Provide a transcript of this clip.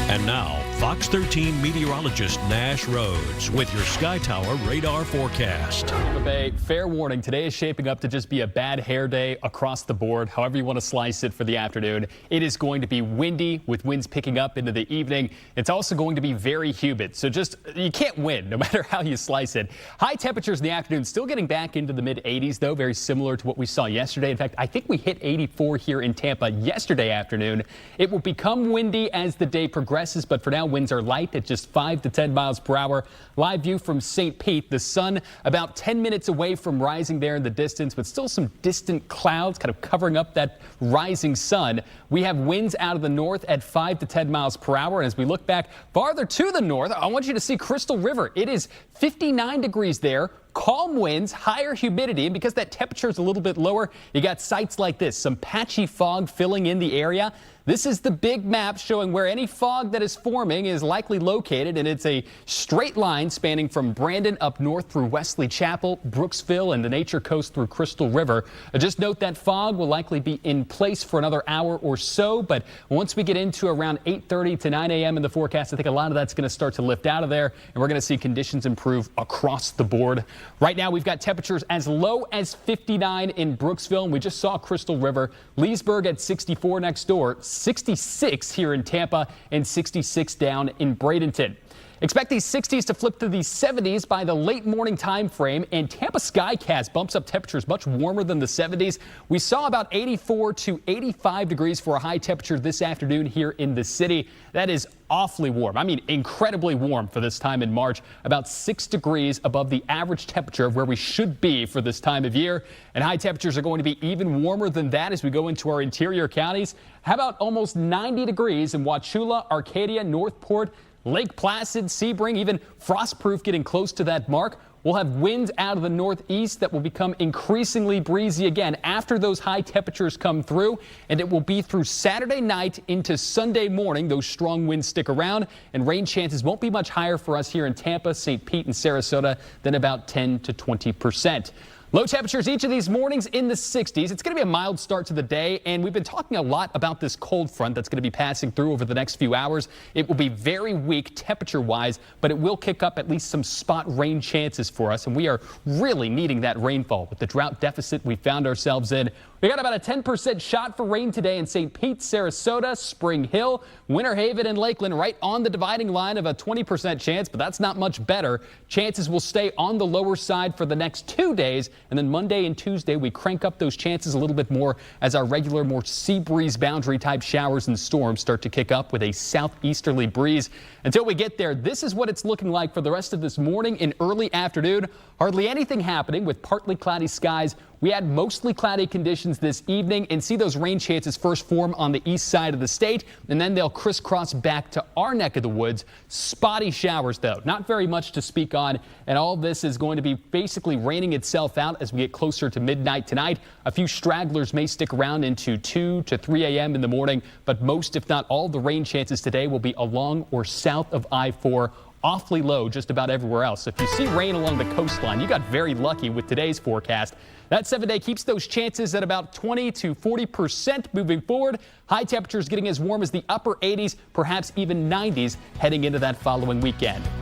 And now, Fox 13 meteorologist Nash Rhodes with your Sky Tower radar forecast. Tampa Bay, fair warning. Today is shaping up to just be a bad hair day across the board, however you want to slice it for the afternoon. It is going to be windy with winds picking up into the evening. It's also going to be very humid. So you can't win no matter how you slice it. High temperatures in the afternoon, still getting back into the mid 80s, though, very similar to what we saw yesterday. In fact, I think we hit 84 here in Tampa yesterday afternoon. It will become windy as the day progresses, but for now, winds are light at just 5 to 10 miles per hour. Live view from St. Pete. The sun about 10 minutes away from rising there in the distance, but still some distant clouds kind of covering up that rising sun. We have winds out of the north at 5 to 10 miles per hour. And as we look back farther to the north, I want you to see Crystal River. It is 59 degrees there. Calm winds, higher humidity, and because that temperature is a little bit lower, you got sights like this, some patchy fog filling in the area. This is the big map showing where any fog that is forming is likely located, and it's a straight line spanning from Brandon up north through Wesley Chapel, Brooksville, and the Nature Coast through Crystal River. Just note that fog will likely be in place for another hour or so, but once we get into around 8:30 to 9 a.m. in the forecast, I think a lot of that's going to start to lift out of there, and we're going to see conditions improve across the board. Right now, we've got temperatures as low as 59 in Brooksville, and we just saw Crystal River. Leesburg at 64 next door, 66 here in Tampa, and 66 down in Bradenton. Expect these 60s to flip to the 70s by the late morning time frame, and Tampa Skycast bumps up temperatures much warmer than the 70s. We saw about 84 to 85 degrees for a high temperature this afternoon here in the city. That is awfully warm. I mean, incredibly warm for this time in March, about 6 degrees above the average temperature of where we should be for this time of year. And high temperatures are going to be even warmer than that as we go into our interior counties. How about almost 90 degrees in Wauchula, Arcadia, Northport, Lake Placid, Sebring, even Frostproof getting close to that mark. We'll have winds out of the northeast that will become increasingly breezy again after those high temperatures come through, and it will be through Saturday night into Sunday morning. Those strong winds stick around, and rain chances won't be much higher for us here in Tampa, St. Pete, and Sarasota than about 10 to 20%. Low temperatures each of these mornings in the 60s. It's going to be a mild start to the day, and we've been talking a lot about this cold front that's going to be passing through over the next few hours. It will be very weak temperature-wise, but it will kick up at least some spot rain chances for us, and we are really needing that rainfall with the drought deficit we found ourselves in. We got about a 10% shot for rain today in St. Pete, Sarasota, Spring Hill, Winter Haven, and Lakeland, right on the dividing line of a 20% chance, but that's not much better. Chances will stay on the lower side for the next 2 days, and then Monday and Tuesday we crank up those chances a little bit more as our regular, more sea breeze boundary type showers and storms start to kick up with a southeasterly breeze. Until we get there, this is what it's looking like for the rest of this morning and early afternoon. Hardly anything happening with partly cloudy skies. We had mostly cloudy conditions this evening, and see those rain chances first form on the east side of the state, and then they'll crisscross back to our neck of the woods. Spotty showers, though, not very much to speak on, and all this is going to be basically raining itself out as we get closer to midnight tonight. A few stragglers may stick around into 2 to 3 a.m. in the morning, but most, if not all, the rain chances today will be along or south of I-4. Awfully low just about everywhere else. So if you see rain along the coastline, you got very lucky with today's forecast. That 7-day keeps those chances at about 20 to 40% moving forward. High temperatures getting as warm as the upper 80s, perhaps even 90s heading into that following weekend.